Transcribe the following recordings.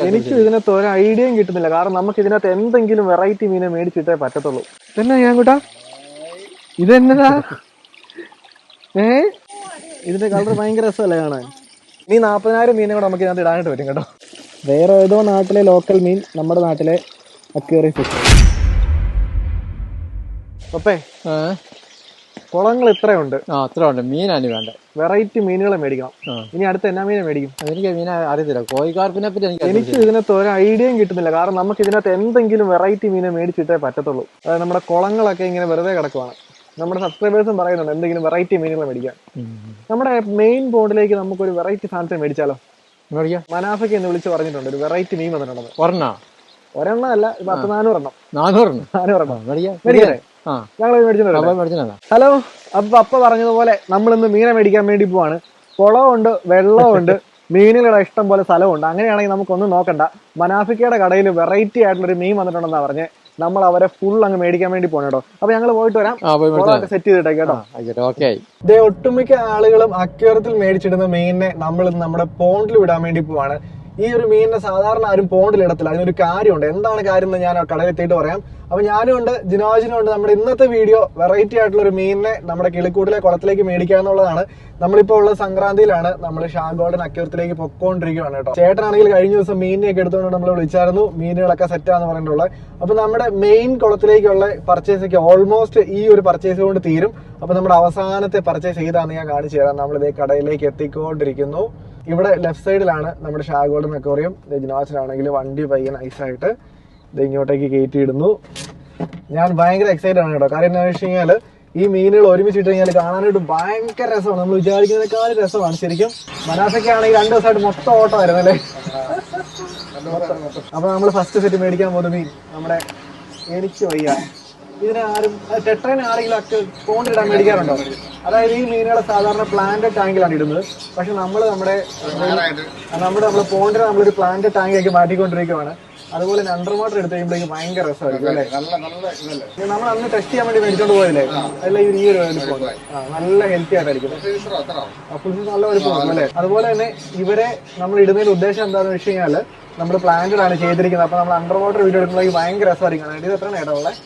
എനിക്ക് ഇതിനകത്ത് ഒരു ഐഡിയയും കിട്ടുന്നില്ല. കാരണം നമുക്ക് ഇതിനകത്ത് എന്തെങ്കിലും വെറൈറ്റി മീനെ മേടിച്ചിട്ടേ പറ്റത്തുള്ളൂ. എന്നാ ഞാൻ കൂട്ടാ ഇതെന്നതാ? ഇതിന്റെ കളർ ഭയങ്കര രസമല്ലേ കാണാൻ? നീ 40,000 മീനെ കൂടെ നമുക്ക് ഇതിനകത്ത് ഇടാനായിട്ട് പറ്റും കേട്ടോ. വേറെ ഏതോ നാട്ടിലെ ലോക്കൽ മീൻ നമ്മുടെ നാട്ടിലെ അക്വേറിയം സിസ്റ്റം. അപ്പേ കുളങ്ങൾ ഇത്രയുണ്ട്. അത്ര ഉണ്ട്. മീനാണ് വേണ്ട. വെറൈറ്റി മീനുകളെ മേടിക്കണം. ഇനി അടുത്ത എന്നാ മീനെ മേടിക്കും? എനിക്ക് മീനെ അറിയത്തില്ല. കോഴിക്കാർപ്പിനെ പറ്റി എനിക്ക് ഇതിനകത്ത് ഒരു ഐഡിയയും കിട്ടുന്നില്ല. കാരണം നമുക്ക് ഇതിനകത്ത് എന്തെങ്കിലും വെറൈറ്റി മീനെ മേടിച്ചിട്ടേ പറ്റത്തുള്ളൂ. അതായത് നമ്മുടെ കുളങ്ങളൊക്കെ ഇങ്ങനെ വെറുതെ കിടക്കുവാണ്. നമ്മുടെ സബ്സ്ക്രൈബേഴ്സും പറയുന്നുണ്ട് എന്തെങ്കിലും വെറൈറ്റി മീനുകളെ മേടിക്കാൻ. നമ്മുടെ മെയിൻ ബോർഡിലേക്ക് നമുക്കൊരു വെറൈറ്റി സാധനത്തെ മേടിച്ചാലോ? മനാഫയ്ക്ക് എന്ന് വിളിച്ച് പറഞ്ഞിട്ടുണ്ട് ഒരു വെറൈറ്റി മീൻ വന്നിട്ടുണ്ടെന്ന്. ഒരെണ്ണം അല്ല, 400 എണ്ണം. 400 മേടിക്കേ? ഞങ്ങൾ മേടിച്ചിട്ടുണ്ട്. ഹലോ, അപ്പ പറഞ്ഞതുപോലെ നമ്മളിന്ന് മീനെ മേടിക്കാൻ വേണ്ടി പോവാണ്. കുളമുണ്ട്, വെള്ളമുണ്ട്, മീനുകളുടെ ഇഷ്ടം പോലെ സ്ഥലമുണ്ട്. അങ്ങനെയാണെങ്കിൽ നമുക്കൊന്നും നോക്കണ്ട, മനാഫിക്കയുടെ കടയിൽ വെറൈറ്റി ആയിട്ടുള്ളൊരു മീൻ വന്നിട്ടുണ്ടെന്നാ പറഞ്ഞ് നമ്മൾ അവരെ ഫുൾ അങ്ങ് മേടിക്കാൻ വേണ്ടി പോകണം കേട്ടോ. അപ്പൊ ഞങ്ങൾ പോയിട്ട് വരാം, സെറ്റ് ചെയ്തിട്ടേ കേട്ടോ. ഇതേ ഒട്ടുമിക്ക ആളുകളും അക്വേറിയത്തിൽ മേടിച്ചിടുന്ന മീനിനെ നമ്മൾ നമ്മുടെ പോണ്ടിൽ വിടാൻ വേണ്ടി പോവാണ്. ഈ ഒരു മീനിനെ സാധാരണ ആരും പോണ്ടിൽ ഇടത്തില്ല. അതിനൊരു കാര്യമുണ്ട്. എന്താണ് കാര്യം എന്ന് ഞാൻ കടയിലെത്തിയിട്ട് പറയാം. അപ്പൊ ഞാനും ഉണ്ട്, ജിനോജിനും ഉണ്ട്. നമ്മുടെ ഇന്നത്തെ വീഡിയോ വെറൈറ്റി ആയിട്ടുള്ള ഒരു മീനിനെ നമ്മുടെ കിളിക്കൂട്ടിലെ കുളത്തിലേക്ക് മേടിക്കുക എന്നുള്ളതാണ്. നമ്മളിപ്പോ ഉള്ള സംക്രാന്തിയിലാണ്. നമ്മൾ ഷാഗോൾഡൻ അക്വേറിയത്തിലേക്ക് പൊക്കോണ്ടിരിക്കുകയാണ് കേട്ടോ. ചേട്ടനാണെങ്കിൽ കഴിഞ്ഞ ദിവസം മീനിനെയൊക്കെ എടുത്തുകൊണ്ട് നമ്മൾ വിളിച്ചായിരുന്നു, മീനുകളൊക്കെ സെറ്റാന്ന് പറഞ്ഞിട്ടുള്ളത്. അപ്പൊ നമ്മുടെ മെയിൻ കുളത്തിലേക്കുള്ള പർച്ചേസ് ഓൾമോസ്റ്റ് ഈ ഒരു പർച്ചേസ് കൊണ്ട് തീരും. അപ്പൊ നമ്മുടെ അവസാനത്തെ പർച്ചേസ് ചെയ്താന്ന് ഞാൻ കാണിച്ചു തരാം. നമ്മൾ ഇതേ കടയിലേക്ക് എത്തിക്കൊണ്ടിരിക്കുന്നു. ഇവിടെ ലെഫ്റ്റ് സൈഡിലാണ് നമ്മുടെ ഷാഗോൾഡൻ അക്വേറിയം. ജിനോജിനാണെങ്കിൽ വണ്ടി പയ്യെ നൈസായിട്ട് ഇത് ഇങ്ങോട്ടേക്ക് കയറ്റിയിടുന്നു. ഞാൻ ഭയങ്കര എക്സൈറ്റഡ് ആണ് കേട്ടോ. കാര്യം എന്താണെന്ന് വെച്ച് കഴിഞ്ഞാൽ ഈ മീനുകൾ ഒരുമിച്ചിട്ട് കഴിഞ്ഞാൽ കാണാനായിട്ട് ഭയങ്കര രസമാണ്. നമ്മൾ വിചാരിക്കുന്നതിനേക്കാൾ രസമാണ് ശരിക്കും. മനാഫയ്ക്ക് ആണെങ്കിൽ 2 ദിവസമായിട്ട് മൊത്തം ഓട്ടമായിരുന്നു അല്ലേ? അപ്പൊ നമ്മൾ ഫസ്റ്റ് സെറ്റ് മേടിക്കാൻ പോകുന്ന മീൻ നമ്മുടെ എനിക്ക് വയ്യ. ഇതിനെ ആരും ടെട്രനെ ആരെങ്കിലും പോണ്ടിലിടാൻ മേടിക്കാറുണ്ടോ? അതായത് ഈ മീനുകളെ സാധാരണ പ്ലാന്റ് ടാങ്കിലാണ് ഇടുന്നത്. പക്ഷെ നമ്മുടെ പോണ്ടിനെ നമ്മളൊരു പ്ലാന്റ് ടാങ്കിലേക്ക് മാറ്റിക്കൊണ്ടിരിക്കുകയാണ്. അതുപോലെ തന്നെ അണ്ടർ വാട്ടർ എടുത്ത് കഴിയുമ്പോഴേക്ക് ഭയങ്കര രസമായിരിക്കും അല്ലേ? നമ്മൾ അന്ന് ടെസ്റ്റ് ചെയ്യാൻ വേണ്ടി മേടിച്ചോണ്ട് പോയല്ലേ? അല്ല ഈ ഒരു നല്ല ഹെൽത്തി ആയിട്ടായിരിക്കും. ഫുൾ നല്ല വലുപ്പമാണ് അല്ലേ? അതുപോലെ തന്നെ ഇവരെ നമ്മൾ ഇടുന്നതിന്റെ ഉദ്ദേശം എന്താണെന്ന് വെച്ച് കഴിഞ്ഞാൽ നമ്മൾ പ്ലാന്റഡ് ആണ് ചെയ്തിരിക്കുന്നത്. അപ്പൊ നമ്മൾ അണ്ടർ വാട്ടർ വീഡിയോ എടുക്കുമ്പോഴേക്ക് ഭയങ്കര രസമായിരിക്കും. ഇത് എത്രയാണ് കേട്ടോ ഉള്ളത്?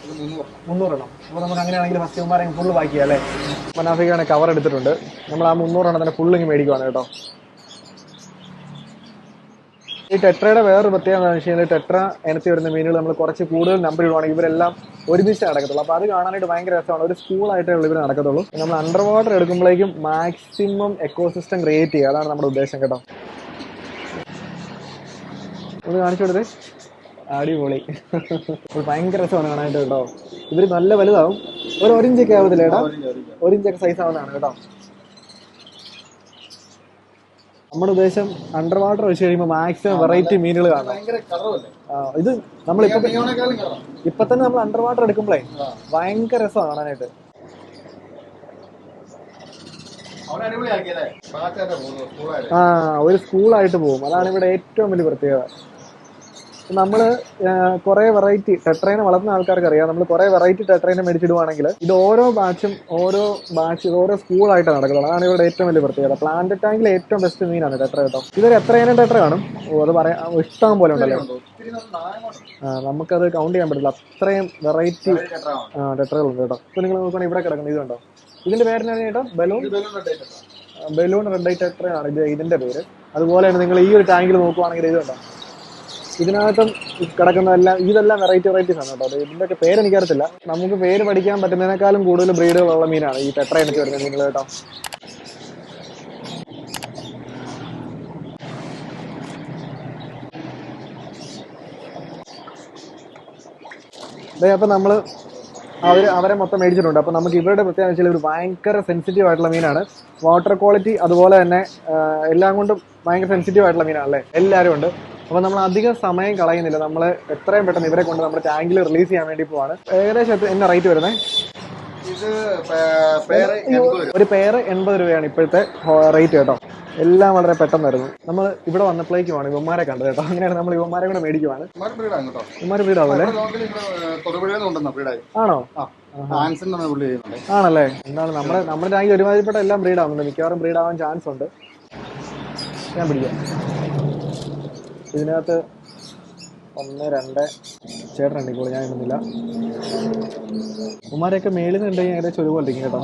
300 എണ്ണം. അപ്പൊ നമുക്ക് അങ്ങനെയാണെങ്കിൽ ഫസ്റ്റ് ഇവന്മാരെ ഫുള്ള് ബാക്കിയാ അല്ലേ? മനാഫിക്കാണ് കവർ എടുത്തിട്ടുണ്ട്. നമ്മൾ ആ 300 എണ്ണം തന്നെ ഫുള്ള് ഇങ്ങ് മേടിക്കുവാണ് കേട്ടോ. ഈ ടെട്രയുടെ വേറൊരു പ്രത്യേകത എന്താണെന്ന് വെച്ച് കഴിഞ്ഞാൽ ടെട്ര ഇനത്തി വരുന്ന മീനുകൾ നമ്മൾ കുറച്ച് കൂടുതൽ നമ്പർ ഇടുവാണെങ്കിൽ ഇവരെല്ലാം ഒരുമിച്ച് നടക്കത്തുള്ളൂ. അപ്പൊ അത് കാണാനായിട്ട് ഭയങ്കര രസമാണ്. ഒരു സ്കൂളായിട്ടേ ഉള്ളൂ ഇവർ നടക്കത്തുള്ളൂ. നമ്മൾ അണ്ടർ വാട്ടർ എടുക്കുമ്പോഴേക്കും മാക്സിമം എക്കോസിസ്റ്റം ക്രിയേറ്റ് ചെയ്യുക, അതാണ് നമ്മുടെ ഉദ്ദേശം കേട്ടോ. ഒന്ന് കാണിച്ചു കൊടുത്തേ. അടിപൊളി. ഭയങ്കര രസമാണ് കാണാനായിട്ട് കേട്ടോ. ഇവര് നല്ല വലുതാവും. ഒരു 1 ഇഞ്ചൊക്കെ ആവത്തില്ല കേട്ടോ? 1 ഇഞ്ചൊക്കെ സൈസ് ആവുന്നതാണ് കേട്ടോ. നമ്മുടെ ഉദ്ദേശം അണ്ടർ വാട്ടർ വെച്ച് കഴിയുമ്പോൾ മാക്സിമം വെറൈറ്റി മീനുകൾ കാണാം. ഇത് ഇപ്പൊ തന്നെ നമ്മൾ അണ്ടർ വാട്ടർ എടുക്കുമ്പോഴേ ഭയങ്കര രസമാണ് കാണാനായിട്ട്. ഒരു സ്കൂളായിട്ട് പോകും. അതാണ് ഇവിടെ ഏറ്റവും വലിയ പ്രത്യേകത. നമ്മള് കുറെ വെറൈറ്റി ടെട്രൈനെ വളർത്തുന്ന ആൾക്കാർക്ക് അറിയാം. നമ്മൾ കുറെ വെറൈറ്റി ടെട്രൈനെ മേടിച്ചിടുവാണെങ്കിൽ ഇത് ഓരോ സ്കൂളായിട്ട് നടക്കുന്നത്. അതാണ് ഇവിടെ ഏറ്റവും വലിയ പ്രത്യേകത. പ്ലാന്റ് ടാങ്കിൽ ഏറ്റവും ബെസ്റ്റ് മീനാണ് ടെട്ര കേട്ടോ. ഇതൊരു എത്ര ഇനം ടെട്ര കാണും? അത് പറയാം, ഇഷ്ടം പോലെ ഉണ്ടല്ലോ. നമുക്കത് കൗണ്ട് ചെയ്യാൻ പറ്റില്ല, അത്രയും വെറൈറ്റി ടെട്രകളുണ്ട് കേട്ടോ. ഇപ്പൊ നിങ്ങൾ നോക്കുകയാണെങ്കിൽ ഇവിടെ കിടക്കുന്നത് ഇതുണ്ടോ? ഇതിന്റെ പേരെന്താണ് ചേട്ടാ? ബലൂൺ റെഡ് ഐ ടെട്രയാണ് ഇതിന്റെ പേര്. അതുപോലെ തന്നെ നിങ്ങൾ ഈ ഒരു ടാങ്കിൽ നോക്കുവാണെങ്കിൽ ഇതുണ്ടോ? ഇതിനകത്തും കിടക്കുന്നതെല്ലാം ഇതെല്ലാം വെറൈറ്റീസ് ആണ് കേട്ടോ. ഇതിന്റെയൊക്കെ പേര് എനിക്കറിയത്തില്ല. നമുക്ക് പേര് പഠിക്കാൻ പറ്റുന്നതിനേക്കാളും കൂടുതൽ ബ്രീഡുകളുള്ള മീനാണ് ഈ ടെട്ര എനിക്ക് വരുന്ന മീനുകൾ കേട്ടോ. അപ്പൊ നമ്മള് അവരെ മൊത്തം മേടിച്ചിട്ടുണ്ട്. അപ്പൊ നമുക്ക് ഇവരുടെ പ്രത്യേകത വെച്ചാൽ ഒരു ഭയങ്കര സെൻസിറ്റീവ് ആയിട്ടുള്ള മീനാണ്. വാട്ടർ ക്വാളിറ്റി അതുപോലെ തന്നെ എല്ലാം കൊണ്ടും ഭയങ്കര സെൻസിറ്റീവ് ആയിട്ടുള്ള മീനാണല്ലേ? എല്ലാവരും ഉണ്ട്. അപ്പൊ നമ്മൾ അധികം സമയം കളയുന്നില്ല. നമ്മൾ എത്രയും പെട്ടെന്ന് ഇവരെ കൊണ്ട് നമ്മുടെ ടാങ്കിൽ റിലീസ് ചെയ്യാൻ വേണ്ടി പോവാണ്. ഏകദേശം എന്നാ റേറ്റ് വരുന്നത്? ഒരു പെയർ 80 രൂപയാണ് ഇപ്പോഴത്തെ റേറ്റ് കേട്ടോ. എല്ലാം വളരെ പെട്ടെന്നായിരുന്നു. നമ്മൾ ഇവിടെ വന്നപ്പോഴേക്കുമാണ് ഇവന്മാരെ കണ്ടത് കേട്ടോ. അങ്ങനെയാണ് നമ്മൾ ഇവന്മാരെ കൂടെ മേടിക്കുവാണ്. ഇവന്മാര് ബ്രീഡാവല്ലേ? ആണോ? ആണല്ലേ? എന്താണ് നമ്മുടെ ടാങ്കിൽ ഒരുമാതിരിപ്പെട്ട എല്ലാം ബ്രീഡാവുന്നുണ്ട്. മിക്കവാറും ബ്രീഡാവാൻ ചാൻസ് ഉണ്ട്. ഞാൻ പിടിക്കാം. ഇതിനകത്ത് 1, 2 ചേട്ടനുണ്ടെങ്കിൽ ഞാൻ ഇടുന്നില്ല. ഉമ്മാരെയൊക്കെ മേളിൽ നിന്നുണ്ടെങ്കിൽ ഏകദേശം ഒരുപോലെ ഇരിക്കും കേട്ടോ.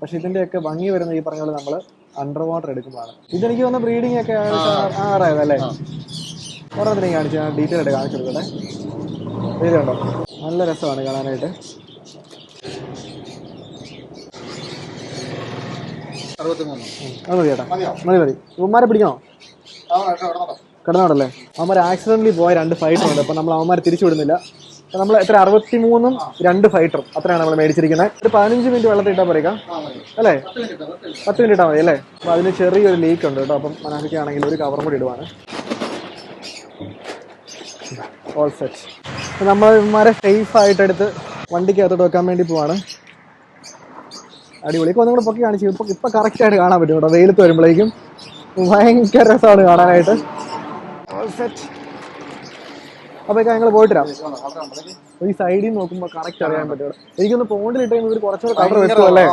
പക്ഷെ ഇതിന്റെയൊക്കെ ഭംഗി വരുന്ന ഈ പറഞ്ഞ പോലെ നമ്മൾ അണ്ടർ വാട്ടർ എടുക്കുമ്പോഴാണ്. ഇതെനിക്ക് തോന്നുന്ന ബ്രീഡിംഗ് ഒക്കെ ആറായതല്ലേ. ഓരോന്നിനെയും കാണിച്ച് ഞാൻ ഡീറ്റെയിൽ ആയിട്ട് കാണിച്ചു കൊടുക്കട്ടെ. ഇത് കണ്ടോ, നല്ല രസമാണ് കാണാനായിട്ട്. 63. അത് മതി ചേട്ടാ, മതി. ഉമ്മാരെ പിടിക്കണോ? കിടന്നോടല്ലേ. അവന്മാർ ആക്സിഡന്റലി പോയ 2 ഫൈറ്റർ ഉണ്ട്. അപ്പൊ നമ്മൾ അവന്മാരെ തിരിച്ചു വിടുന്നില്ല. നമ്മൾ എത്ര 63ഉം 2 ഫൈറ്ററും അത്രയാണ് നമ്മൾ മേടിച്ചിരിക്കുന്നത്. ഒരു 15 മിനിറ്റ് വെള്ളത്തിൽ ഇട്ടാൽ പോരേക്കാം അല്ലേ? 10 മിനിറ്റ് ഇട്ടാൽ മതി അല്ലേ? അപ്പൊ അതിന് ചെറിയൊരു ലീക്ക് ഉണ്ട് കേട്ടോ. അപ്പം മനസ്സിലാണെങ്കിൽ ഒരു കവറും കൂടി ഇടുവാണ്. All set. നമ്മൾ ഇവന്മാരെ സേഫ് ആയിട്ട് എടുത്ത് വണ്ടിക്കകത്തോട്ട് വെക്കാൻ വേണ്ടി പോവാണ്. അടിപൊളി. ഇപ്പൊ ഒന്നും കൂടെ പൊക്കി കാണിച്ചു. ഇപ്പൊ കറക്റ്റ് ആയിട്ട് കാണാൻ പറ്റും കേട്ടോ. വെയിലത്ത് വരുമ്പോഴേക്കും ഭയങ്കര രസമാണ് കാണാനായിട്ട്. All set. അപ്പൊ ഞങ്ങൾ പോയിട്ടിരാം. ഈ സൈഡിൽ നോക്കുമ്പോ കറക്റ്റ് അറിയാൻ പറ്റും. എനിക്കൊന്ന് പോണ്ടിലിട്ട് ഒരു കുറച്ചുകൂടെ കളർ വെക്കും അല്ലേ?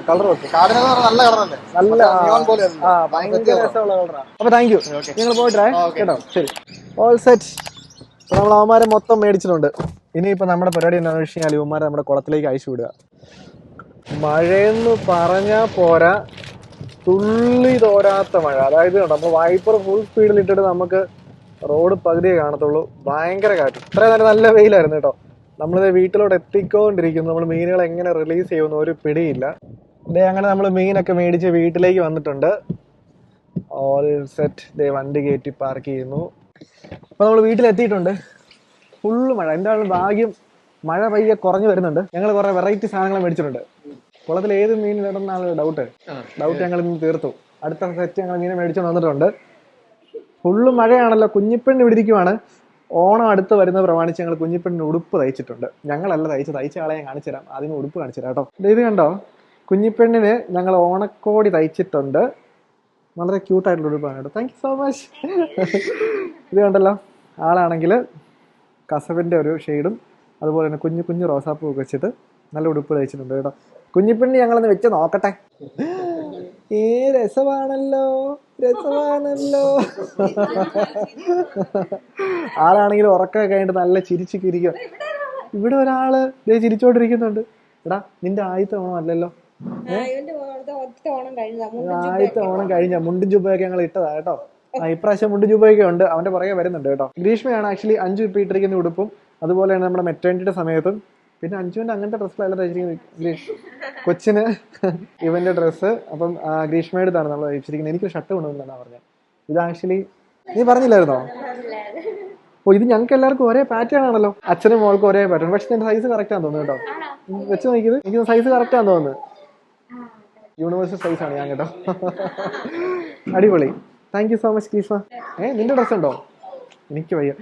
കളർ വെക്കും. നല്ല ഭയങ്കര രസമുള്ള കളറാണ്. അപ്പൊ താങ്ക് യു. നിങ്ങൾ പോയിട്ടേ കേട്ടോ. ശരി. All set. നമ്മൾ അവന്മാരെ മൊത്തം മേടിച്ചിട്ടുണ്ട്. ഇനിയിപ്പോ നമ്മുടെ പരിപാടി എന്താണെന്ന് വെച്ച് കഴിഞ്ഞാൽ ഇവന്മാരെ നമ്മുടെ കുളത്തിലേക്ക് അയച്ചു വിടുക. മഴയെന്ന് പറഞ്ഞാൽ പോരാ, തുള്ളി തോരാത്ത മഴ. അതായത് നമ്മൾ വൈപ്പർ ഫുൾ സ്പീഡിൽ ഇട്ടിട്ട് നമുക്ക് റോഡ് പകുതിയെ കാണത്തുള്ളൂ. ഭയങ്കര കാറ്റ്. ഇത്രയും നേരം നല്ല വെയിലായിരുന്നു കേട്ടോ. നമ്മളിത് വീട്ടിലോട്ട് എത്തിക്കൊണ്ടിരിക്കുന്നു. നമ്മൾ മീനുകൾ എങ്ങനെ റിലീസ് ചെയ്യുന്നു ഒരു പിടിയില്ല. ഇതേ അങ്ങനെ നമ്മൾ മീനൊക്കെ മേടിച്ച് വീട്ടിലേക്ക് വന്നിട്ടുണ്ട്. All set. ദേ വണ്ടി കയറ്റി പാർക്ക് ചെയ്യുന്നു. അപ്പൊ നമ്മൾ വീട്ടിലെത്തിയിട്ടുണ്ട്. ഫുള്ള് മഴ. എന്താണ് ഭാഗ്യം, മഴ പയ്യെ കുറഞ്ഞു വരുന്നുണ്ട്. ഞങ്ങൾ കുറെ വെറൈറ്റി സാധനങ്ങൾ മേടിച്ചിട്ടുണ്ട്. കുളത്തിൽ ഏത് മീൻ ഇടുന്നാണ് ഡൗട്ട് ഞങ്ങൾ ഇന്ന് തീർത്തു. അടുത്ത സെറ്റ് ഞങ്ങൾ മീനെ മേടിച്ചുകൊണ്ട് വന്നിട്ടുണ്ട്. ഫുള്ള് മഴയാണല്ലോ. കുഞ്ഞിപ്പെണ്ണ് ഇവിടെ ഇരിക്കുവാണ്. ഓണം അടുത്ത് വരുന്ന പ്രമാണിച്ച് ഞങ്ങൾ കുഞ്ഞിപ്പെണ്ണിന് ഉടുപ്പ് തയ്ച്ചിട്ടുണ്ട്. ഞങ്ങളല്ല തയ്ച്ച ആളെ ഞാൻ കാണിച്ചു തരാം. ആദ്യം ഉടുപ്പ് കാണിച്ചു തരാം കേട്ടോ. ഇത് കണ്ടോ, കുഞ്ഞിപ്പെണ്ണിന് ഞങ്ങൾ ഓണക്കോടി തയ്ച്ചിട്ടുണ്ട്. വളരെ ക്യൂട്ടായിട്ടുള്ള ഉടുപ്പാണ് കേട്ടോ. Thank you so much. ഇത് കണ്ടല്ലോ, ആളാണെങ്കിൽ കസവിൻ്റെ ഒരു ഷെയ്ഡും അതുപോലെ തന്നെ കുഞ്ഞു കുഞ്ഞു റോസാപ്പൂ ഒക്കെ വെച്ചിട്ട് നല്ല ഉടുപ്പ് തയ്ച്ചിട്ടുണ്ട് കേട്ടോ. കുഞ്ഞിപ്പെണ്ണി ഞങ്ങളൊന്ന് വെച്ച് നോക്കട്ടെ. രസമാണല്ലോ. ആളാണെങ്കിൽ ഉറക്കൊക്കെ കഴിഞ്ഞിട്ട് നല്ല ചിരിച്ചു കിരിക്കുക. ഇവിടെ ഒരാള് ചിരിച്ചോണ്ടിരിക്കുന്നുണ്ട്. എടാ, നിന്റെ ആദ്യത്തെ ഓണം അല്ലല്ലോ. ആദ്യത്തെ ഓണം കഴിഞ്ഞ മുണ്ടും ജുബയൊക്കെ ഞങ്ങൾ ഇട്ടതാ കേട്ടോ. ഇപ്രാവശ്യം മുണ്ടും ജുബയൊക്കെ ഉണ്ട്. അവന്റെ പുറകെ വരുന്നുണ്ട് കേട്ടോ. ഗ്രീഷ്മയാണ് ആക്ച്വലി അഞ്ചു ഇപ്പം ഇട്ടിരിക്കുന്ന ഉടുപ്പും അതുപോലെ തന്നെ നമ്മുടെ മെറ്റേണിറ്റിയുടെ സമയത്തും. പിന്നെ അഞ്ചുവിന്റെ അങ്ങനത്തെ ഡ്രസ്സിലല്ല തയ്ച്ചിരിക്കുന്നത്. കൊച്ചിന് ഇവന്റെ ഡ്രസ്സ്. അപ്പം ഗ്രീഷ്മയുടെ ഇതാണ് നമ്മൾ തയ്ച്ചിരിക്കുന്നത്. എനിക്ക് ഷർട്ട് കൊണ്ടുവന്നാ പറഞ്ഞത്. ഇത് ആക്ച്വലി നീ പറഞ്ഞില്ലായിരുന്നോ? ഓ, ഇത് ഞങ്ങൾക്ക് എല്ലാവർക്കും ഒരേ പാറ്റേൺ ആണല്ലോ. അച്ഛനും മോൾക്കും ഒരേ പാറ്റേൺ. പക്ഷെ എന്റെ സൈസ് കറക്റ്റ് ആണെന്ന് തോന്നുന്നു കേട്ടോ. വെച്ച് നോക്കിയത് എനിക്ക് സൈസ് കറക്റ്റ് ആണെന്ന് തോന്നുന്നു. യൂണിവേഴ്സൽ സൈസ് ആണ് ഞാൻ കേട്ടോ. അടിപൊളി. Thank you so much Greeshma. നിന്റെ ഡ്രസ്സ് ഉണ്ടോ? എനിക്ക് വയ്യ.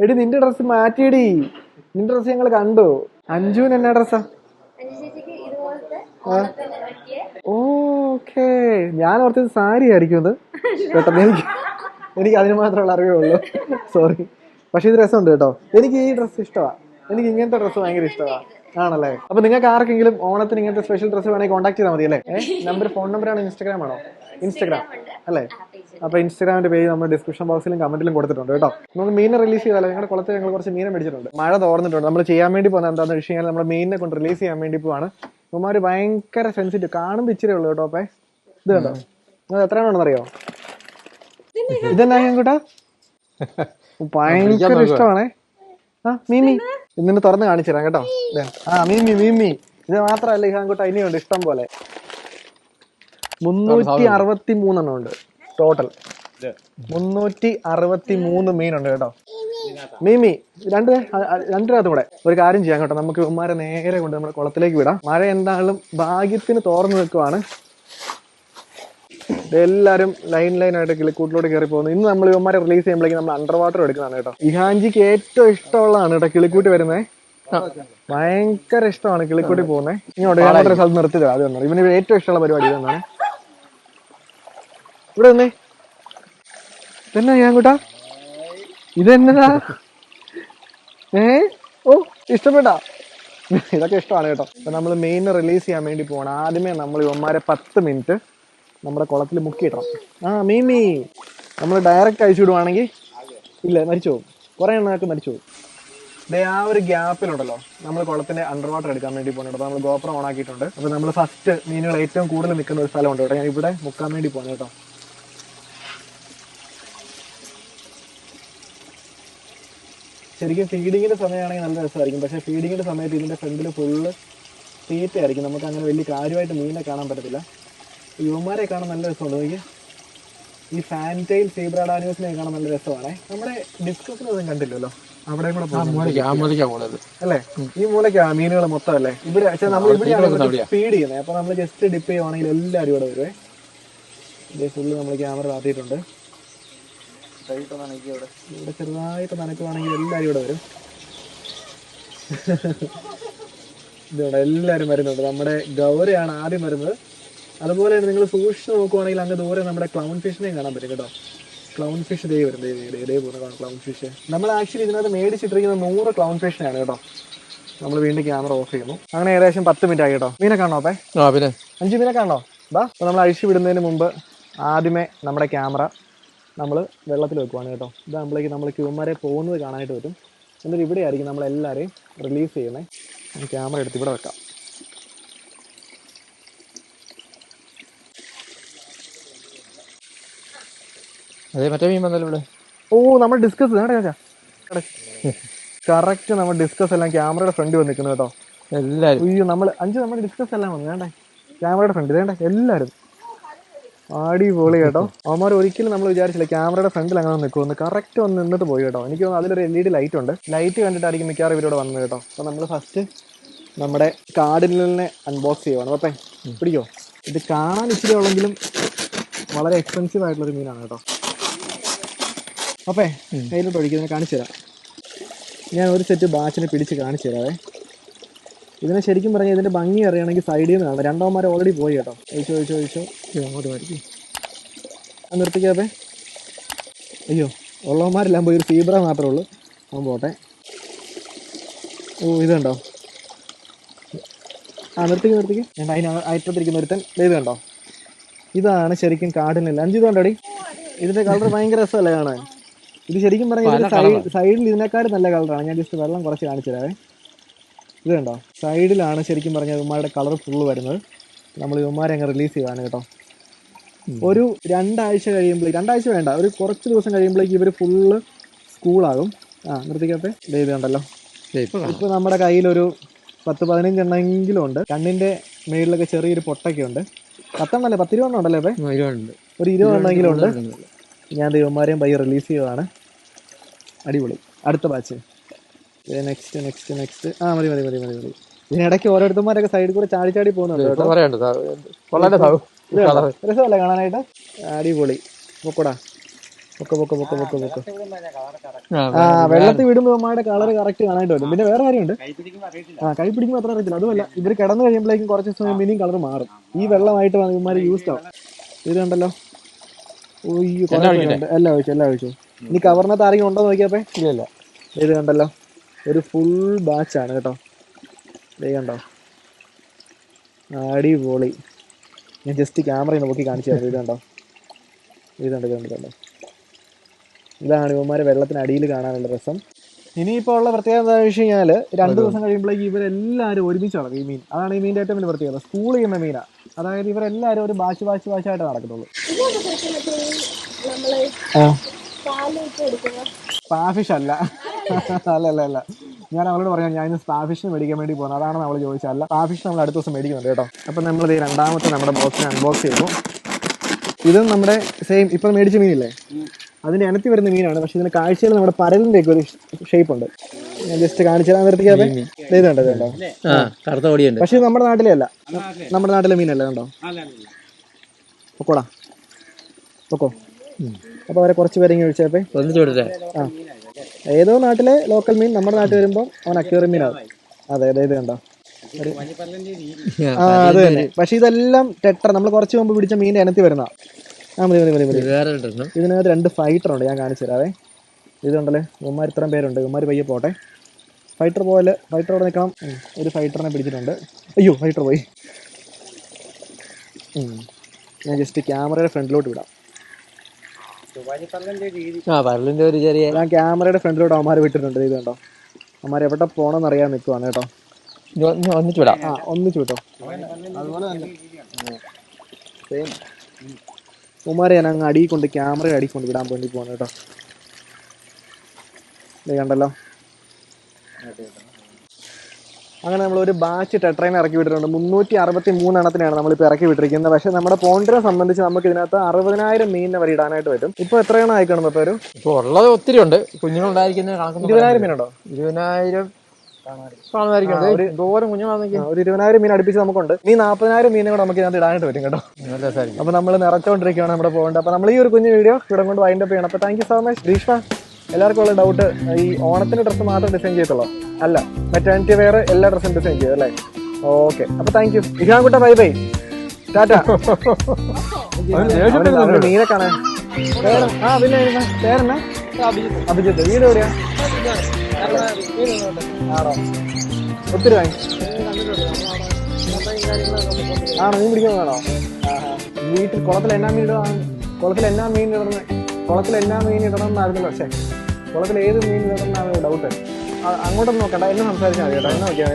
എടി, നിന്റെ ഡ്രസ്സ് മാറ്റിയടി. നിന്റെ ഡ്രസ്സ് ഞങ്ങൾ കണ്ടു. അഞ്ജുവിന് എന്നാ ഡ്രസ്സാ? ഓക്കേ, ഞാൻ ഓർത്തത് സാരി ആയിരിക്കും. അത് പെട്ടെന്ന് എനിക്ക് അതിന് മാത്രമുള്ള അറിവേ ഉള്ളൂ. സോറി. പക്ഷെ ഇത് രസമുണ്ട് കേട്ടോ. എനിക്ക് ഈ ഡ്രസ്സ് ഇഷ്ടമാണ്. എനിക്ക് ഇങ്ങനത്തെ ഡ്രസ്സ് ഭയങ്കര ഇഷ്ടമാണ്. ആണല്ലേ? അപ്പൊ നിങ്ങൾക്ക് ആർക്കെങ്കിലും ഓണത്തിന് ഇങ്ങനത്തെ സ്പെഷ്യൽ ഡ്രസ്സ് വേണമെങ്കിൽ കോൺടാക്ട് ചെയ്താൽ മതി അല്ലേ? ഫോൺ നമ്പറാണ്. ഇൻസ്റ്റാഗ്രാം ആണോ? ഇൻസ്റ്റാഗ്രാം അല്ലേ? അപ്പൊ ഇൻസ്റ്റാഗ്രാമിന്റെ പേജ് നമ്മൾ ഡിസ്ക്രിപ്ഷൻ ബോക്സിലും കമന്റിലും കൊടുത്തിട്ടുണ്ട് കേട്ടോ. നമുക്ക് മീനെ റിലീസ് ചെയ്താലോ? ഞങ്ങളുടെ കുളത്തിൽ ഞങ്ങൾ കുറച്ച് മീനെ മേടിച്ചിട്ടുണ്ട്. മഴ തോർന്നിട്ടുണ്ട്. നമ്മൾ ചെയ്യാൻ വേണ്ടി പോകുന്നത് എന്താണെന്ന് വെച്ച് കഴിഞ്ഞാൽ നമ്മുടെ മീനിനെ കൊണ്ട് റിലീസ് ചെയ്യാൻ വേണ്ടി പോവാണ്. ഇവന്മാര് ഭയങ്കര സെൻസിറ്റീവ്. കാണുമ്പോൾ ഇച്ചിരി ഉള്ളൂ കേട്ടോ. അപ്പേ ഇത് കണ്ടോ, അത് എത്രയാണെന്ന് അറിയോ? ഇതെന്നാ കൂട്ടാ ഭയങ്കര ഇഷ്ടമാണേ. മീമി ഇന്നിന് തുറന്ന് കാണിച്ചു തരാം കേട്ടോ. മീമി ഇത് മാത്രമല്ല ഈ ഹാങ്കൂട്ട ഇനിയുണ്ട് ഇഷ്ടം പോലെ. 363 ഉണ്ട് ടോട്ടൽ. 363 മീനുണ്ട് കേട്ടോ. മീമി രണ്ടിനകത്ത് കൂടെ ഒരു കാര്യം ചെയ്യാം കേട്ടോ. നമുക്ക് ഇവന്മാരെ നേരെ കൊണ്ട് നമ്മുടെ കുളത്തിലേക്ക് വിടാം. മഴ എന്തായാലും ഭാഗ്യത്തിന് തോർന്നു നിൽക്കുവാണ്. എല്ലാരും ലൈനായിട്ട് കിളിക്കൂട്ടിലോട്ട് കയറി പോകുന്നു. ഇന്ന് നമ്മൾ ഇവന്മാരെ റിലീസ് ചെയ്യുമ്പോഴേക്കും നമ്മൾ അണ്ടർ വാട്ടർ എടുക്കുന്നതാണ് കേട്ടോ. ഇഹാഞ്ചിക്ക് ഏറ്റവും ഇഷ്ടമുള്ളതാണ് കേട്ടോ കിളിക്കൂട്ടി വരുന്നത്. ഭയങ്കര ഇഷ്ടമാണ് കിളിക്കൂട്ടി പോകുന്നത്. ഇങ്ങോട്ട് ഞാൻ മാത്രം സ്ഥലത്ത് നിർത്തിയത് അത് വന്നത്. ഇവന് ഏറ്റവും ഇഷ്ടമുള്ള പരിപാടി ഇതെന്നാണ്. ഇവിടെ വന്നേ. ഇതെന്നാ ഞാൻ കൂട്ടാ? ഇതെന്നതാ? ഓ, ഇഷ്ടപ്പെട്ടാ? ഇതൊക്കെ ഇഷ്ടമാണ് കേട്ടോ. അപ്പൊ നമ്മൾ മെയിൻ റിലീസ് ചെയ്യാൻ വേണ്ടി പോകണം. ആദ്യമേ നമ്മൾ ഇവന്മാരെ 10 മിനിറ്റ് നമ്മുടെ കുളത്തിൽ മുക്കിയിടണം. മീമി നമ്മൾ ഡയറക്റ്റ് അയച്ചു വിടുവാണെങ്കിൽ ഇല്ല, മരിച്ചു പോകും. കുറെ എണ്ണമൊക്കെ മരിച്ചു പോകും. ദേ ആ ഒരു ഗ്യാപ്പിലുണ്ടല്ലോ നമ്മൾ കുളത്തിന്റെ അണ്ടർ വാട്ടർ എടുക്കാൻ വേണ്ടി പോകുന്നുണ്ട്. അപ്പോൾ നമ്മൾ ഗോപ്രം ഓൺ ആക്കിയിട്ടുണ്ട്. അപ്പോൾ നമ്മൾ ഫസ്റ്റ് മീനുകൾ ഏറ്റവും കൂടുതൽ നിൽക്കുന്ന ഒരു സ്ഥലമുണ്ട് കേട്ടോ. ഞാൻ ഇവിടെ മുക്കാൻ വേണ്ടി പോകുന്നു കേട്ടോ. ശരിക്കും ഫീഡിങ്ങിന്റെ സമയമാണെങ്കിൽ നല്ല രസമായിരിക്കും. പക്ഷേ ഫീഡിങ്ങിന്റെ സമയത്ത് ഇതിന്റെ ഫ്രണ്ടിൽ ഫുള്ള് തീറ്റയായിരിക്കും. നമുക്ക് അങ്ങനെ വലിയ കാര്യമായിട്ട് മീനിനെ കാണാൻ പറ്റത്തില്ല. യുവമാരെ കാണാൻ നല്ല രസമുണ്ട്. നോക്കി, ഈ ഫാൻറ്റൈൽ സീബ്രാഡാനിയോസിനെ കാണാൻ നല്ല രസമാണ്. നമ്മുടെ ഡിസ്കസിനൊന്നും കണ്ടില്ലല്ലോ, അവിടെ കൂടെ അല്ലേ? ഈ മൂലക്കാ മീനുകൾ മൊത്തം അല്ലേ ഇവിടെ. പക്ഷെ നമ്മൾ ഇവിടെയാണ് ഫീഡ് ചെയ്യുന്നത്. അപ്പൊ നമ്മൾ ജസ്റ്റ് ഡിപ്പ് ചെയ്യുവാണെങ്കിൽ എല്ലാവരും ഇവിടെ വരുവേ. ഇതേ ഫുള്ള് നമ്മൾ ക്യാമറ താത്തിയിട്ടുണ്ട്. ഇവിടെ ചെറുതായിട്ട് നനക്കുവാണെങ്കിൽ എല്ലാവരും ഇവിടെ വരും. ഇതോടെ എല്ലാവരും വരുന്നുണ്ട്. നമ്മുടെ ഗൗരയാണ് ആദ്യം വരുന്നത്. അതുപോലെ തന്നെ നിങ്ങൾ സൂക്ഷിച്ച് നോക്കുവാണെങ്കിൽ അങ്ങ് ദൂരെ നമ്മുടെ ക്ലൗൺ ഫിഷിനെയും കാണാൻ പറ്റും കേട്ടോ. ക്ലൗൺ ഫിഷ് ദേ വരും, ദേ പോകുന്നതാണ് ക്ലൗൺ ഫിഷ്. നമ്മൾ ആക്ച്വലി ഇതിനകത്ത് മേടിച്ചിട്ടിരിക്കുന്ന 100 ക്ലൗൺ ഫിഷിനാണ് കേട്ടോ. നമ്മൾ വീണ്ടും ക്യാമറ ഓഫ് ചെയ്യുന്നു. അങ്ങനെ ഏകദേശം 10 മിനിറ്റ് ആയി കേട്ടോ. മീനെ കാണോ അപ്പേ? 5 മീനെ കാണോ? ബാ. അപ്പോൾ നമ്മൾ അഴിച്ചു വിടുന്നതിന് മുമ്പ് ആദ്യമേ നമ്മുടെ ക്യാമറ നമ്മൾ വെള്ളത്തിൽ വെക്കുവാണ് കേട്ടോ. ഇതാകുമ്പോഴേക്ക് നമ്മൾ ക്യൂമാരെ പോകുന്നത് കാണാനായിട്ട് പറ്റും. എന്നിട്ട് ഇവിടെ ആയിരിക്കും നമ്മളെല്ലാവരെയും റിലീസ് ചെയ്യുന്നത്. ക്യാമറ എടുത്ത് ഇവിടെ വെക്കാം. അതെ, മറ്റേ മീൻ വന്നല്ലോ ഇവിടെ. ഓ, നമ്മൾ ഡിസ്കസ് കറക്റ്റ്. നമ്മൾ ഡിസ്കസ് എല്ലാം ക്യാമറയുടെ ഫ്രണ്ട് വന്ന് നിൽക്കുന്നു കേട്ടോ. എല്ലാവരും അയ്യോ, നമ്മൾ ഡിസ്കസ് എല്ലാം വന്നു വേണ്ടേ ക്യാമറയുടെ ഫ്രണ്ട് വേണ്ട എല്ലാവരും. അടിപൊളി കേട്ടോ. അവന്മാർ ഒരിക്കലും നമ്മൾ വിചാരിച്ചില്ല ക്യാമറയുടെ ഫ്രണ്ടിൽ അങ്ങനെ നിൽക്കുമെന്ന്. കറക്റ്റ് വന്ന് നിന്നിട്ട് പോയി കേട്ടോ. എനിക്ക് തോന്നുന്നു അതിലൊരു LED ലൈറ്റ് ഉണ്ട്. ലൈറ്റ് കണ്ടിട്ടായിരിക്കും മിക്കവാറും ഇവരോട് വന്നത് കേട്ടോ. അപ്പോൾ നമ്മൾ ഫസ്റ്റ് നമ്മുടെ കാർഡിനെ അൺബോക്സ് ചെയ്യുവാണ്. അപ്പേ പിടിക്കോ. ഇത് കാണാൻ ഇച്ചിരി ഉള്ളെങ്കിലും വളരെ എക്സ്പെൻസീവ് ആയിട്ടുള്ളൊരു മീനാണ് കേട്ടോ. അപ്പേ കയ്യിലോട്ട് ഒഴിക്കുന്നതിനെ കാണിച്ചു തരാം. ഞാൻ ഒരു സെറ്റ് ബാച്ചിനെ പിടിച്ച് കാണിച്ചു തരാവേ. ഇതിനെ ശരിക്കും പറഞ്ഞാൽ ഇതിൻ്റെ ഭംഗി അറിയണമെങ്കിൽ സൈഡിൽ നിന്ന് കാണാം. രണ്ടാമന്മാരെ ഓൾറെഡി പോയി കേട്ടോ. ഒഴിച്ചോ അങ്ങോട്ട് മാറ്റി നിർത്തിക്കാതെ. അയ്യോ, ഉള്ളവന്മാരെല്ലാം പോയി. ഒരു സീബ്ര മാത്രമേ ഉള്ളൂ. അവൻ പോട്ടെ. ഓ, ഇതുണ്ടോ? നിർത്തിക്ക്. ഞാൻ അയറ്റത്തിരിക്കുന്ന ഒരുത്തൻ ഇത് കണ്ടോ. ഇതാണ് ശരിക്കും കാർഡിനല്ല. 5 ഇതുണ്ടോടി. ഇതിൻ്റെ കളർ ഭയങ്കര രസമല്ലേ കാണാൻ. ഇത് ശരിക്കും പറഞ്ഞാൽ സൈഡിൽ ഇതിനേക്കാളും നല്ല കളറാണ്. ഞാൻ ജസ്റ്റ് വെള്ളം കുറച്ച് കാണിച്ചു തരാവേ. ഇത് കണ്ടോ, സൈഡിലാണ് ശരിക്കും പറഞ്ഞാൽ ഇവന്മാരുടെ കളർ ഫുള്ള് വരുന്നത്. നമ്മൾ ഇവന്മാരെ അങ്ങ് റിലീസ് ചെയ്യുവാണ് കേട്ടോ. ഒരു 2 ആഴ്ച കഴിയുമ്പോഴേക്ക്, 2 ആഴ്ച വേണ്ട, ഒരു കുറച്ച് ദിവസം കഴിയുമ്പോഴേക്ക് ഇവർ ഫുള്ള് സ്കൂളാകും. നിർത്തിക്കട്ടെ. ഇത് കണ്ടല്ലോ. ഇപ്പോൾ നമ്മുടെ കയ്യിലൊരു 10-15 എണ്ണമെങ്കിലും ഉണ്ട്. കണ്ണിൻ്റെ മേളിലൊക്കെ ചെറിയൊരു പൊട്ടൊക്കെ ഉണ്ട്. 10 എണ്ണല്ലേ, 10-20 എണ്ണം ഉണ്ടല്ലേ? ഇപ്പം ഒരു 20 എണ്ണമെങ്കിലും ഉണ്ട്. ഞാൻ ദൈവന്മാരെയും പയ്യെ റിലീസ് ചെയ്യുവാണ്. അടിപൊളി. അടുത്ത ബാച്ച്. നെക്സ്റ്റ്. മതി. ഇതിനിടയ്ക്ക് ഓരോരുത്തന്മാരൊക്കെ സൈഡിൽ കൂടെ ചാടി പോകുന്നുണ്ട് കേട്ടോ. രസമല്ലേ കാണാനായിട്ട്? അടിപൊളി. പൊക്കോടാ. പൊക്ക. വെള്ളത്തിൽ വിടുമ്പോൾ ഇവന്മാരുടെ കളർ കറക്റ്റ് കാണാനായിട്ട് വരും. പിന്നെ വേറെ കാര്യമുണ്ട്, കൈ പിടിക്കുമ്പോൾ അത്ര അറിയത്തില്ല. അതുമല്ല, ഇവർ കിടന്നു കഴിയുമ്പോഴേക്കും കുറച്ച് സമയം പിന്നെയും കളർ മാറും. ഈ വെള്ളമായിട്ട് ഇവന്മാർ യൂസ്ഡ് ആവും. ഇത് കണ്ടല്ലോ. എല്ലാം ഒഴിച്ചു. ഇനി കവറിനകത്ത് ആരെങ്കിലും ഉണ്ടോ നോക്കിയപ്പോ? ഇല്ല. ഇത് കണ്ടല്ലോ, ഒരു ഫുൾ ബാച്ചാണ് കേട്ടോ. ഇത് കണ്ടോ, അടിപൊളി. ഞാൻ ജസ്റ്റ് ക്യാമറയിൽ നോക്കി കാണിച്ചു തരാം. ഇത് കണ്ടോ. ഇതാണ് ഇവന്മാരെ വെള്ളത്തിനടിയിൽ കാണാനുള്ള രസം. ഇനിയിപ്പോൾ ഉള്ള പ്രത്യേകത എന്താണെന്ന് വെച്ച് കഴിഞ്ഞാൽ 2 ദിവസം കഴിയുമ്പോഴേക്ക് ഇവരെല്ലാവരും ഒരുമിച്ചാണ് ഈ മീൻ. അതാണ് ഈ മീൻ്റെ ഏറ്റവും വലിയ പ്രത്യേകത. സ്കൂൾ ചെയ്യുന്ന മീനാണ്. അതായത് ഇവരെല്ലാവരും ഒരു ബാച്ചായിട്ട് നടക്കത്തുള്ളൂ. സ്പാഫിഷ് അല്ല. ഞാൻ അവളോട് പറയാം, ഞാൻ ഇന്ന് സ്പാഫിഷിന് മേടിക്കാൻ വേണ്ടി പോകുന്നത്. അതാണ് നമ്മൾ ചോദിച്ചല്ല. സ്പാഫിഷ് നമ്മൾ അടുത്ത ദിവസം മേടിക്കുന്നുണ്ട് കേട്ടോ. അപ്പം നമ്മൾ ഈ രണ്ടാമത്തെ നമ്മുടെ ബോക്സിനെ അൺബോക്സ് ചെയ്തു. ഇതും നമ്മുടെ സെയിം ഇപ്പം മേടിച്ച മീനില്ലേ, അതിൻ്റെ ഇനത്തി വരുന്ന മീനാണ്. പക്ഷെ ഇതിന് കാഴ്ചയിൽ നമ്മുടെ പരലിൻ്റെ ഒക്കെ ഒരു ഷേപ്പ് ഉണ്ട്. ഞാൻ ജസ്റ്റ് കാണിച്ചു തരാൻ നിർത്തിക്കാതെ. ഇതുണ്ടോ. പക്ഷെ നമ്മുടെ നാട്ടിലെ അല്ല, നമ്മുടെ നാട്ടിലെ മീനല്ല. കണ്ടോ. പൊക്കോടാ. അപ്പോൾ അവരെ കുറച്ച് പേരെ ചോദിച്ചപ്പോ ഏതോ നാട്ടിലെ ലോക്കൽ മീൻ നമ്മുടെ നാട്ടിൽ വരുമ്പോൾ അവൻ അക്വേറിയം മീനാവും. അതെ. ഇത് കണ്ടോ. അത് തന്നെ. പക്ഷെ ഇതെല്ലാം ടെട്ര, നമ്മൾ കുറച്ച് മുമ്പ് പിടിച്ച മീൻ്റെ ഇനത്തി വരുന്ന. മതി. ഇതിനകത്ത് 2 ഫൈറ്റർ ഉണ്ട്. ഞാൻ കാണിച്ചു തരാവേ. ഇതുണ്ടല്ലേ, ഇവന്മാർ ഇത്രയും പേരുണ്ട്. ഇവന്മാർ പയ്യെ പോട്ടെ. ഫൈറ്റർ അവിടെ നിൽക്കണം. ഒരു ഫൈറ്ററിനെ പിടിച്ചിട്ടുണ്ട്. അയ്യോ, ഫൈറ്റർ പോയി. ഞാൻ ജസ്റ്റ് ക്യാമറയുടെ ഫ്രണ്ടിലോട്ട് വിടാം. ആ പരലിന്റെ ഒരു ചെറിയ ഞാൻ ക്യാമറയുടെ ഫ്രണ്ടിലോട്ട് അവന്മാരെ വിട്ടിട്ടുണ്ട്. ഇത് കണ്ടോ, അവന്മാർ എവിടെ പോകണമെന്ന് അറിയാൻ നിൽക്കുവാണ് കേട്ടോ. ഒന്നിച്ചു വിടാം. ആ ഒന്നിച്ചു കേട്ടോ. അതുപോലെ തന്നെ ഉമാരെ ഞാൻ അങ്ങ് അടിയിൽ കൊണ്ട് ക്യാമറ അടിയിൽ കൊണ്ട് വിടാൻ വേണ്ടി പോവാണ് കേട്ടോ. ഇത് കണ്ടല്ലോ. അങ്ങനെ നമ്മൾ ഒരു ബാച്ച് ടെട്രൈൻ ഇറക്കി വിട്ടിട്ടുണ്ട്. 363 എണ്ണത്തിനാണ് നമ്മളിപ്പോൾ ഇറക്കി വിട്ടിരിക്കുന്നത്. പക്ഷേ നമ്മുടെ പോണ്ടിനെ സംബന്ധിച്ച് നമുക്ക് ഇതിനകത്ത് 60,000 മീനിനെ വരെ ഇടാനായിട്ട് പറ്റും. ഇപ്പോൾ എത്ര എണ്ണം ആയിക്കണം? ഇപ്പോൾ ഒരു ഇപ്പൊ ഉള്ളത് ഒത്തിരി ഉണ്ട്. കുഞ്ഞുങ്ങളുണ്ടായിരിക്കുന്ന 20,000 മീനുണ്ടോ? 20,000 കാണുമായിരിക്കും. ദൂരം കുഞ്ഞുങ്ങളാണെങ്കിൽ ഒരു 20,000 മീൻ അടുപ്പിച്ച് നമുക്കുണ്ട്. ഈ 40,000 മീനെ കൂടെ നമുക്ക് ഇതിനകത്ത് ഇടാനായിട്ട് പറ്റും കേട്ടോ. അപ്പൊ നമ്മൾ നിറച്ചോണ്ടിരിക്കുകയാണ് നമ്മുടെ പോകേണ്ടത്. അപ്പൊ നമ്മൾ ഈ ഒരു കുഞ്ഞു വീഡിയോ ഇവിടെ കൊണ്ട് വൈൻഡപ്പ് ചെയ്യണം. അപ്പൊ thank you so much. Greeshma, എല്ലാവർക്കും ഉള്ള ഡൗട്ട്, ഈ ഓണത്തിന്റെ ഡ്രസ്സ് മാത്രം ഡിസൈൻ ചെയ്യത്തുള്ളൂ? അല്ല, മെറ്റേണിറ്റി വെയർ എല്ലാ ഡ്രസ്സും ഡിസൈൻ ചെയ്യും അല്ലേ? ഓക്കെ, അപ്പൊ താങ്ക് യു. ഇഹാൻകുട്ട, ബൈ ബൈ, ടാറ്റ. മീനെ കാണാൻ പിന്നെ പേരെന്നാ? അഭിജിത്ത്. വീട് എവിടെയാ? ആണോ? ഒത്തിരി വാങ്ങി ആണോ? മീൻ പിടിക്കാൻ വേണോ? വീട്ടിൽ കുളത്തിൽ എന്നാ മീൻ ഇടാൻ? കുളത്തിൽ എന്നാ മീൻ ഇടണം? കുളത്തിൽ എന്നാ മീൻ ഇടണം എന്നായിരുന്നല്ലോ. പക്ഷേ കുളത്തിൽ ഏത് മീൻ ഇടണം എന്നാണ് ഡൗട്ട്. അങ്ങോട്ടൊന്നും നോക്കണ്ട, എന്നെ സംസാരിച്ചാൽ മതി കേട്ടോ. എന്നെ നോക്കിയാൽ